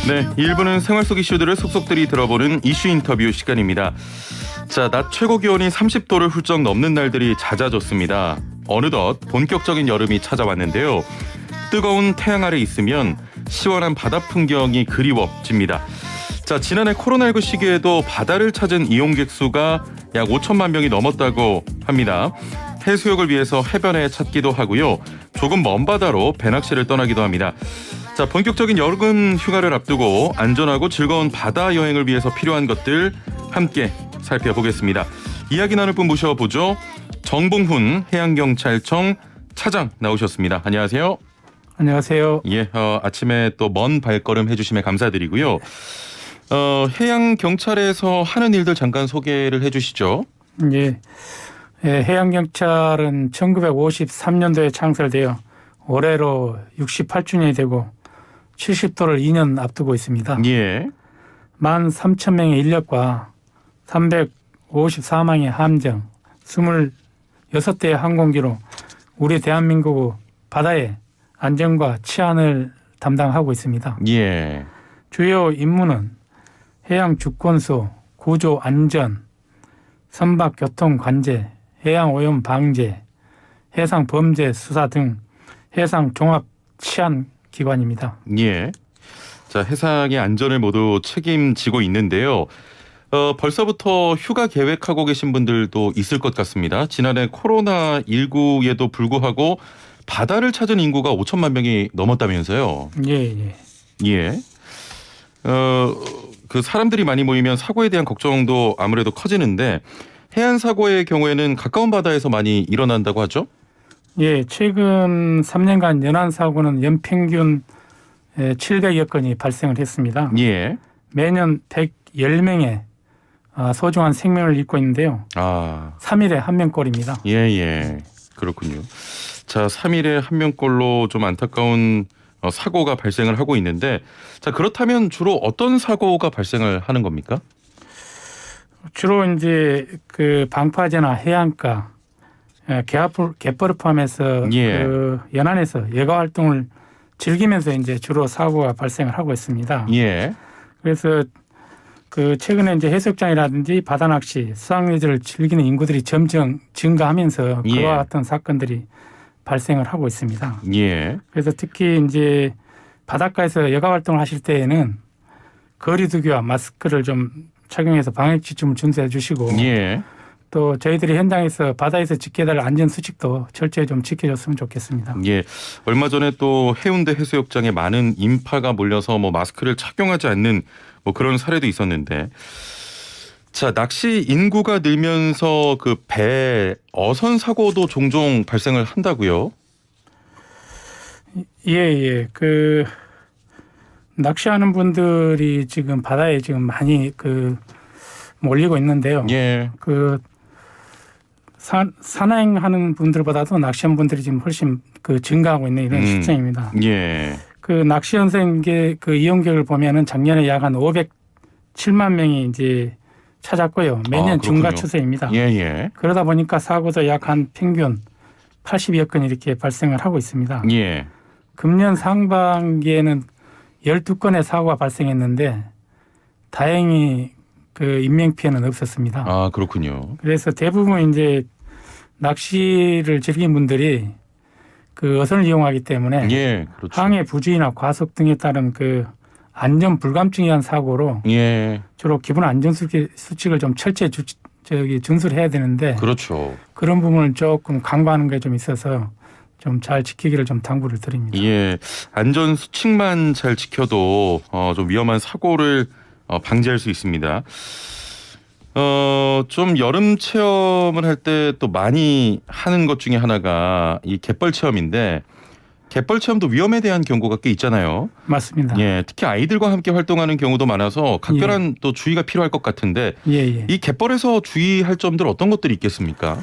네, 1부는 생활 속 이슈들을 속속들이 들어보는 이슈 인터뷰 시간입니다. 자, 낮 최고 기온이 30도를 훌쩍 넘는 날들이 잦아졌습니다. 어느덧 본격적인 여름이 찾아왔는데요. 뜨거운 태양 아래 있으면 시원한 바다 풍경이 그리워집니다. 자, 지난해 코로나19 시기에도 바다를 찾은 이용객 수가 약 5천만 명이 넘었다고 합니다. 해수욕을 위해서 해변에 찾기도 하고요. 조금 먼 바다로 배낚시를 떠나기도 합니다. 자, 본격적인 여름 휴가를 앞두고 안전하고 즐거운 바다 여행을 위해서 필요한 것들 함께 살펴보겠습니다. 이야기 나눌 분 모셔보죠. 정봉훈 해양경찰청 차장 나오셨습니다. 안녕하세요. 안녕하세요. 예, 아침에 또 먼 발걸음 해주심에 감사드리고요. 해양경찰에서 하는 일들 잠깐 소개를 해주시죠. 예, 해양경찰은 1953년도에 창설되어 올해로 68주년이 되고 70도를 2년 앞두고 있습니다. 예. 13,000명의 인력과 354망의 함정, 26대의 항공기로 우리 대한민국 바다의 안전과 치안을 담당하고 있습니다. 예. 주요 임무는 해양 주권수, 구조 안전, 선박 교통 관제, 해양 오염 방제, 해상 범죄 수사 등 해상 종합 치안 기관입니다. 예. 자, 해상의 안전을 모두 책임지고 있는데요. 벌써부터 휴가 계획하고 계신 분들도 있을 것 같습니다. 지난해 코로나19에도 불구하고 바다를 찾은 인구가 5천만 명이 넘었다면서요. 예. 예. 그 사람들이 많이 모이면 사고에 대한 걱정도 아무래도 커지는데 해안 사고의 경우에는 가까운 바다에서 많이 일어난다고 하죠? 예, 최근 3년간 연안 사고는 연평균 700여 건이 발생을 했습니다. 예. 매년 110명의 소중한 생명을 잃고 있는데요. 3일에 1명꼴입니다. 예. 그렇군요. 자, 3일에 1명꼴로 좀 안타까운 사고가 발생을 하고 있는데, 자, 그렇다면 주로 어떤 사고가 발생을 하는 겁니까? 주로 이제 그 방파제나 해안가, 갯벌을 포함해서 예. 그 연안에서 여가 활동을 즐기면서 이제 주로 사고가 발생을 하고 있습니다. 예. 그래서 그 최근에 이제 해수욕장이라든지 바다 낚시, 수상 레저를 즐기는 인구들이 점점 증가하면서 예. 그와 같은 사건들이 발생을 하고 있습니다. 예. 그래서 특히 이제 바닷가에서 여가 활동을 하실 때에는 거리두기와 마스크를 좀 착용해서 방역 지침을 준수해 주시고 예. 또 저희들이 현장에서 바다에서 지켜야 될 안전 수칙도 철저히 좀 지켜줬으면 좋겠습니다. 예. 얼마 전에 또 해운대 해수욕장에 많은 인파가 몰려서 뭐 마스크를 착용하지 않는 뭐 그런 사례도 있었는데, 자, 낚시 인구가 늘면서 그 배 어선 사고도 종종 발생을 한다고요? 예. 그 낚시하는 분들이 지금 바다에 지금 많이 그 몰리고 있는데요. 예. 그 산행하는 분들보다도 낚시하는 분들이 지금 훨씬 그 증가하고 있는 이런 실정입니다. 예. 그 낚시 연생계 그 이용객을 보면은 작년에 약 한 507만 명이 이제 찾았고요. 매년 증가 추세입니다. 예. 그러다 보니까 사고도 약 한 평균 80여 건 이렇게 발생을 하고 있습니다. 예. 금년 상반기에는 12건의 사고가 발생했는데 다행히 그 인명 피해는 없었습니다. 그렇군요. 그래서 대부분 이제 낚시를 즐긴 분들이 그 어선을 이용하기 때문에 예, 그렇죠. 항해 부주의나 과속 등에 따른 그 안전 불감증에 의한 사고로 예. 주로 기본 안전 수칙을 좀 철저히 준수해야 되는데 그렇죠. 그런 부분을 조금 강구하는 게 좀 있어서 좀 잘 지키기를 좀 당부를 드립니다. 예. 안전 수칙만 잘 지켜도 좀 위험한 사고를 방지할 수 있습니다. 좀 여름 체험을 할 때 또 많이 하는 것 중에 하나가 이 갯벌 체험인데, 갯벌 체험도 위험에 대한 경고가 꽤 있잖아요. 맞습니다. 예, 특히 아이들과 함께 활동하는 경우도 많아서 각별한 또 주의가 필요할 것 같은데, 예. 이 갯벌에서 주의할 점들 어떤 것들이 있겠습니까?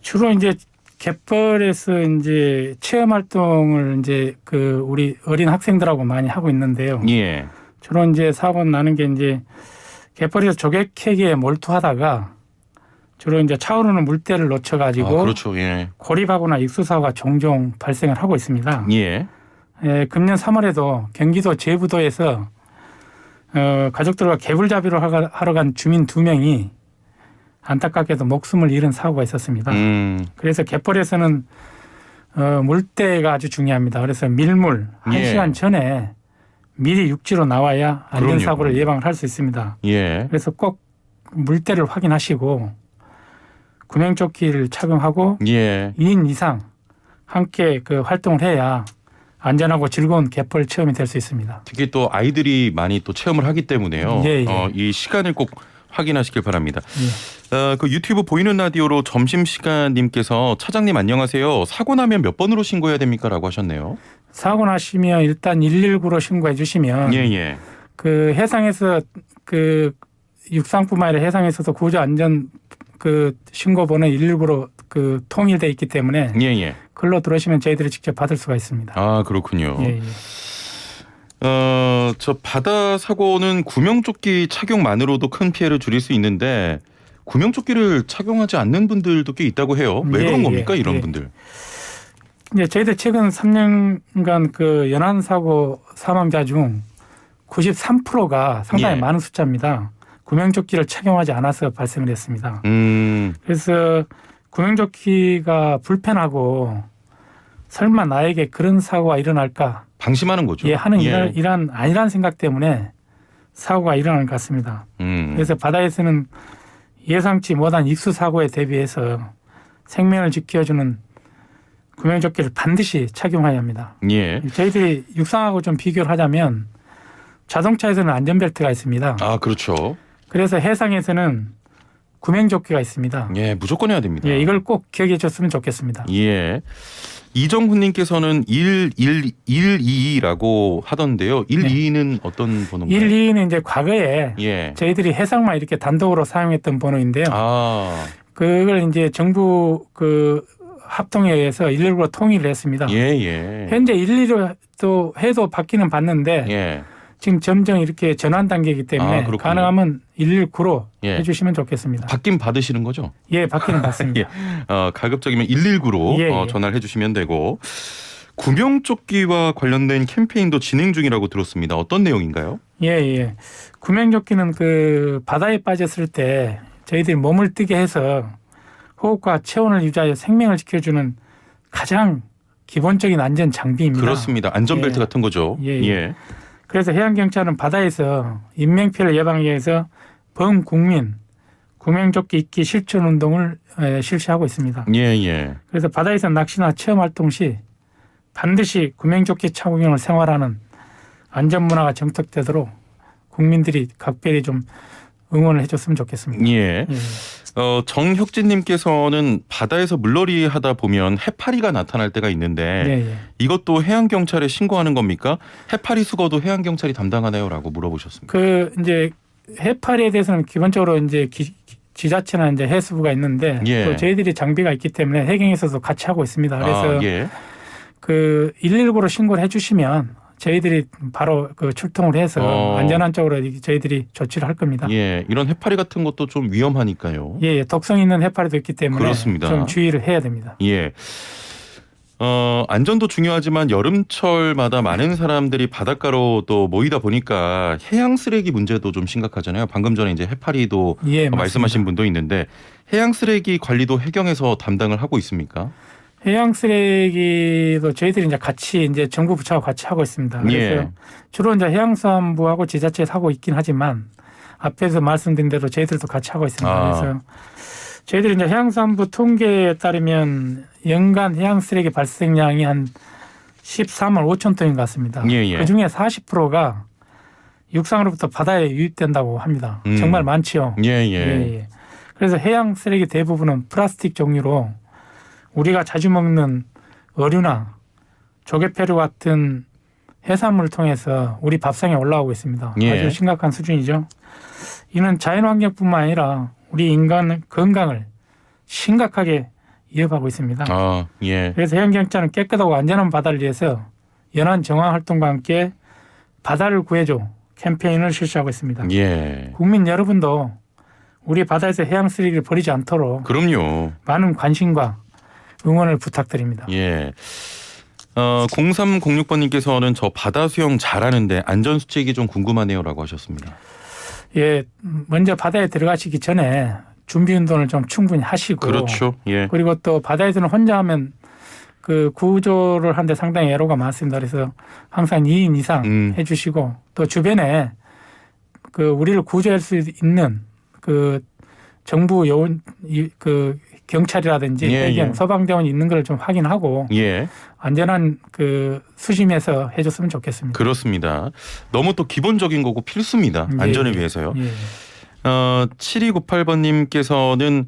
주로 이제 갯벌에서 이제 체험 활동을 이제 그 우리 어린 학생들하고 많이 하고 있는데요. 예. 주로 이제 사고 나는 게 이제 갯벌에서 조개 캐기에 몰두하다가 주로 이제 차오르는 물때를 놓쳐가지고 그렇죠. 예. 고립하거나 익수사고가 종종 발생을 하고 있습니다. 예. 금년 3월에도 경기도 제부도에서 가족들과 개불잡이로 하러 간 주민 2명이 안타깝게도 목숨을 잃은 사고가 있었습니다. 그래서 갯벌에서는 물때가 아주 중요합니다. 그래서 밀물 1시간 전에 미리 육지로 나와야 안전사고를 예방을 할 수 있습니다. 예. 그래서 꼭 물때를 확인하시고 구명조끼를 착용하고 예. 2인 이상 함께 그 활동을 해야 안전하고 즐거운 갯벌 체험이 될 수 있습니다. 특히 또 아이들이 많이 또 체험을 하기 때문에요. 예, 예. 이 시간을 꼭 확인하시길 바랍니다. 예. 그 유튜브 보이는 라디오로 점심시간님께서 차장님 안녕하세요. 사고 나면 몇 번으로 신고해야 됩니까? 라고 하셨네요. 사고 나시면 일단 119로 신고해 주시면 예. 그 해상에서 그 육상뿐만 아니라 해상에서도 구조 안전 그 신고 번호 119로 그 통일돼 있기 때문에 예. 글로 들어오시면 저희들이 직접 받을 수가 있습니다. 아, 그렇군요. 예. 저 바다 사고는 구명조끼 착용만으로도 큰 피해를 줄일 수 있는데 구명조끼를 착용하지 않는 분들도 꽤 있다고 해요. 왜 그런 겁니까? 이런 분들. 이제 저희들 최근 3년간 그 연안 사고 사망자 중 93%가 상당히 많은 숫자입니다. 구명조끼를 착용하지 않아서 발생을 했습니다. 그래서 구명조끼가 불편하고 설마 나에게 그런 사고가 일어날까? 방심하는 거죠. 예, 하는 일환 아니라는 생각 때문에 사고가 일어나는 것 같습니다. 그래서 바다에서는 예상치 못한 입수 사고에 대비해서 생명을 지켜주는 구명조끼를 반드시 착용해야 합니다. 예. 저희들이 육상하고 좀 비교를 하자면 자동차에서는 안전벨트가 있습니다. 아, 그렇죠. 그래서 해상에서는 구명조끼가 있습니다. 예, 무조건 해야 됩니다. 예, 이걸 꼭 기억해 줬으면 좋겠습니다. 예. 이정훈님께서는 122라고 하던데요. 122는 어떤 번호인가요? 122는 이제 과거에 예. 저희들이 해상만 이렇게 단독으로 사용했던 번호인데요. 아. 그걸 이제 정부 그 합동에 의해서 119로 통일을 했습니다. 예. 현재 112로 해도 받기는 받는데 예. 지금 점점 이렇게 전환 단계이기 때문에 가능하면 119로 해주시면 좋겠습니다. 받긴 받으시는 거죠? 예, 받기는 받습니다. 예. 가급적이면 119로 전화를 해주시면 되고 구명조끼와 관련된 캠페인도 진행 중이라고 들었습니다. 어떤 내용인가요? 예. 구명조끼는 그 바다에 빠졌을 때 저희들이 몸을 뜨게 해서 호흡과 체온을 유지하여 생명을 지켜주는 가장 기본적인 안전 장비입니다. 그렇습니다. 안전벨트 같은 거죠. 예. 그래서 해양경찰은 바다에서 인명피해를 예방하기 위해서 범국민 구명조끼 입기 실천 운동을 실시하고 있습니다. 예. 그래서 바다에서 낚시나 체험 활동 시 반드시 구명조끼 착용을 생활하는 안전문화가 정착되도록 국민들이 각별히 좀 응원을 해줬으면 좋겠습니다. 예. 정혁진님께서는 바다에서 물놀이 하다 보면 해파리가 나타날 때가 있는데 이것도 해양경찰에 신고하는 겁니까? 해파리 수거도 해양경찰이 담당하나요?라고 물어보셨습니다. 그 이제 해파리에 대해서는 기본적으로 이제 지자체나 이제 해수부가 있는데 또 저희들이 장비가 있기 때문에 해경에서도 같이 하고 있습니다. 그래서 그 119로 신고를 해주시면 저희들이 바로 그 출동을 해서 안전한 쪽으로 저희들이 조치를 할 겁니다. 예, 이런 해파리 같은 것도 좀 위험하니까요. 예, 독성 있는 해파리도 있기 때문에 그렇습니다. 좀 주의를 해야 됩니다. 예. 안전도 중요하지만 여름철마다 많은 사람들이 바닷가로 또 모이다 보니까 해양 쓰레기 문제도 좀 심각하잖아요. 방금 전에 이제 해파리도 말씀하신 분도 있는데 해양 쓰레기 관리도 해경에서 담당을 하고 있습니까? 해양 쓰레기도 저희들이 이제 같이 이제 정부 부처하고 같이 하고 있습니다. 그래서 주로 이제 해양수산부하고 지자체에서 하고 있긴 하지만 앞에서 말씀드린 대로 저희들도 같이 하고 있습니다. 그래서 저희들이 이제 해양수산부 통계에 따르면 연간 해양 쓰레기 발생량이 한 13만 5천 톤인 것 같습니다. 그 중에 40%가 육상으로부터 바다에 유입된다고 합니다. 정말 많지요. 그래서 해양 쓰레기 대부분은 플라스틱 종류로 우리가 자주 먹는 어류나 조개패류 같은 해산물을 통해서 우리 밥상에 올라오고 있습니다. 아주 심각한 수준이죠. 이는 자연환경뿐만 아니라 우리 인간 건강을 심각하게 위협하고 있습니다. 그래서 해양경찰은 깨끗하고 안전한 바다를 위해서 연안 정화 활동과 함께 바다를 구해줘 캠페인을 실시하고 있습니다. 국민 여러분도 우리 바다에서 해양 쓰레기를 버리지 않도록 그럼요. 많은 관심과 응원을 부탁드립니다. 0306번님께서는 저 바다 수영 잘하는데 안전 수칙이 좀 궁금하네요라고 하셨습니다. 예, 먼저 바다에 들어가시기 전에 준비 운동을 좀 충분히 하시고 그렇죠. 예. 그리고 또 바다에서는 혼자 하면 그 구조를 하는데 상당히 애로가 많습니다. 그래서 항상 2인 이상 해주시고 또 주변에 그 우리를 구조할 수 있는 그 정부 요원 그 경찰이라든지 예. 소방대원이 있는 걸 좀 확인하고 예. 안전한 그 수심에서 해줬으면 좋겠습니다. 그렇습니다. 너무 또 기본적인 거고 필수입니다. 안전을 위해서요. 예. 7298번님께서는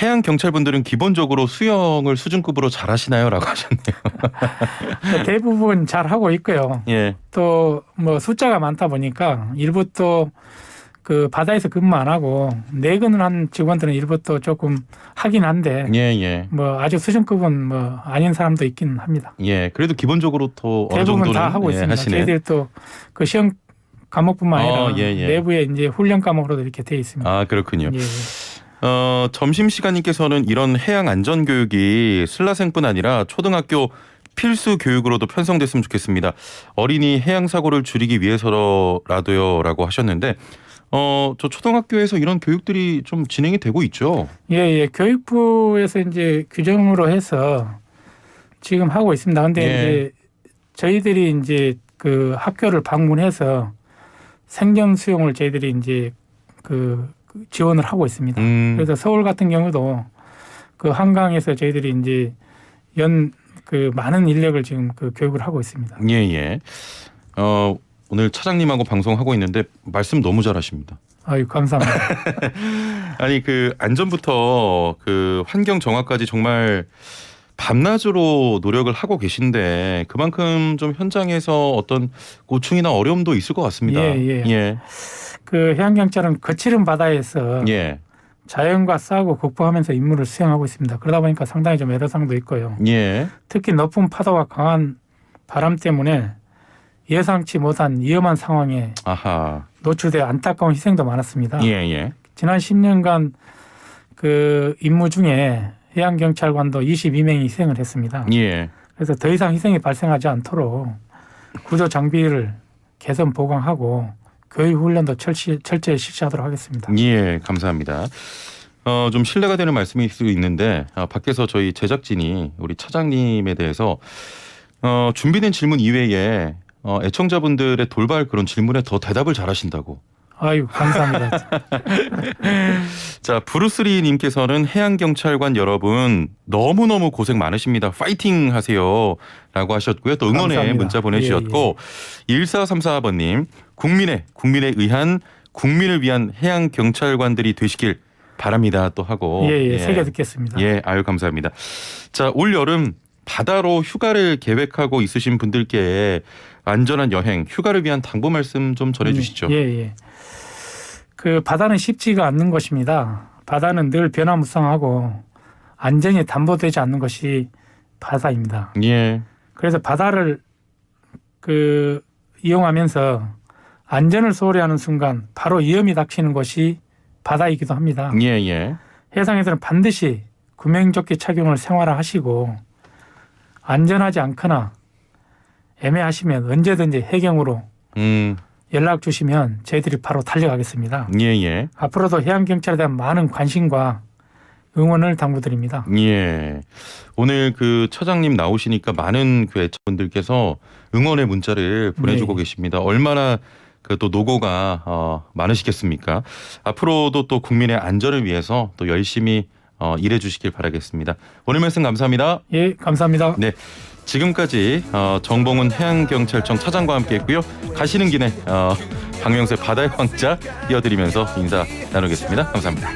해양 경찰분들은 기본적으로 수영을 수준급으로 잘하시나요?라고 하셨네요. 대부분 잘 하고 있고요. 예. 또 뭐 숫자가 많다 보니까 일부 또 그 바다에서 근무 안 하고 내근을 한 직원들은 일부 또 조금 하긴 한데 예. 뭐 아주 수준급은 뭐 아닌 사람도 있긴 합니다. 예. 그래도 기본적으로 또 어느 대부분 정도는 다 하고 있습니다. 하시네. 저희들 또 그 시험 과목뿐만 아니라 예. 내부에 이제 훈련 과목으로도 이렇게 되어 있습니다. 아 그렇군요. 예. 점심시간님께서는 이런 해양 안전 교육이 슬라생뿐 아니라 초등학교 필수 교육으로도 편성됐으면 좋겠습니다. 어린이 해양 사고를 줄이기 위해서라도요라고 하셨는데 저 초등학교에서 이런 교육들이 좀 진행이 되고 있죠. 예. 교육부에서 이제 규정으로 해서 지금 하고 있습니다. 근데 이제 저희들이 이제 그 학교를 방문해서 생전 수용을 저희들이 이제 그 지원을 하고 있습니다. 그래서 서울 같은 경우도 그 한강에서 저희들이 이제 그 많은 인력을 지금 그 교육을 하고 있습니다. 예. 오늘 차장님하고 방송하고 있는데 말씀 너무 잘하십니다. 아유 감사합니다. 아니 그 안전부터 그 환경 정화까지 정말 밤낮으로 노력을 하고 계신데 그만큼 좀 현장에서 어떤 고충이나 어려움도 있을 것 같습니다. 예. 그 해양경찰은 거칠은 바다에서 자연과 싸우고 극복하면서 임무를 수행하고 있습니다. 그러다 보니까 상당히 좀 애로사항도 있고요. 특히 높은 파도와 강한 바람 때문에 예상치 못한 위험한 상황에 노출돼 안타까운 희생도 많았습니다. 지난 10년간 그 임무 중에 해양경찰관도 22명이 희생을 했습니다. 그래서 더 이상 희생이 발생하지 않도록 구조 장비를 개선 보강하고 교육 훈련도 철저히 실시하도록 하겠습니다. 예, 감사합니다. 좀 신뢰가 되는 말씀일 수 있는데 밖에서 저희 제작진이 우리 차장님에 대해서 준비된 질문 이외에 애청자분들의 돌발 그런 질문에 더 대답을 잘하신다고. 아유 감사합니다. 자 브루스리님께서는 해양경찰관 여러분 너무너무 고생 많으십니다. 파이팅 하세요 라고 하셨고요. 또 응원의 감사합니다. 문자 보내주셨고 1434번님 국민에 의한 국민을 위한 해양경찰관들이 되시길 바랍니다 또 하고. 새겨 듣겠습니다. 아유 감사합니다. 자 올 여름 바다로 휴가를 계획하고 있으신 분들께 안전한 여행 휴가를 위한 당부 말씀 좀 전해주시죠. 그 바다는 쉽지가 않는 것입니다. 바다는 늘 변화무쌍하고 안전이 담보되지 않는 것이 바다입니다. 그래서 바다를 그 이용하면서 안전을 소홀히 하는 순간 바로 위험이 닥치는 것이 바다이기도 합니다. 해상에서는 반드시 구명조끼 착용을 생활화하시고 안전하지 않거나 애매하시면 언제든지 해경으로 연락 주시면 저희들이 바로 달려가겠습니다. 앞으로도 해양경찰에 대한 많은 관심과 응원을 당부드립니다. 오늘 그 차장님 나오시니까 많은 그 애청분들께서 응원의 문자를 보내주고 계십니다. 얼마나 그 또 노고가 많으시겠습니까? 앞으로도 또 국민의 안전을 위해서 또 열심히 일해 주시길 바라겠습니다. 오늘 말씀 감사합니다. 예, 감사합니다. 네. 지금까지 정봉훈 해양경찰청 차장과 함께했고요. 가시는 길에 박명수의 바다의 왕자 이어드리면서 인사 나누겠습니다. 감사합니다.